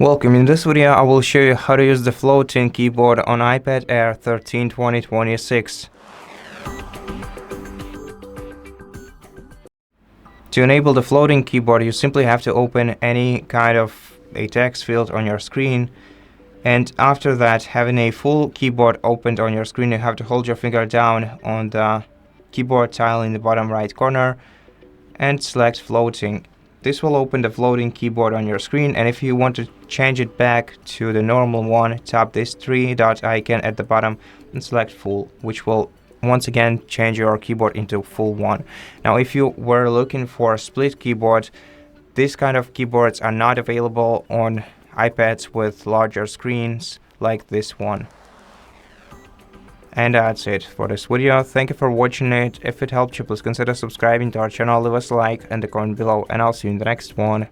Welcome. In this video, I will show you how to use the floating keyboard on iPad Air 13 2026. To enable the floating keyboard, you simply have to open any kind of a text field on your screen, and after that, having a full keyboard opened on your screen, you have to hold your finger down on the keyboard tile in the bottom right corner and select floating. This will open the floating keyboard on your screen, and if you want to change it back to the normal one, tap this three-dot icon at the bottom and select full, which will once again change your keyboard into full one. Now, if you were looking for a split keyboard, these kind of keyboards are not available on iPads with larger screens like this one. And that's it for this video. Thank you for watching it. If it helped you, please consider subscribing to our channel, leave us a like and a comment below, and I'll see you in the next one.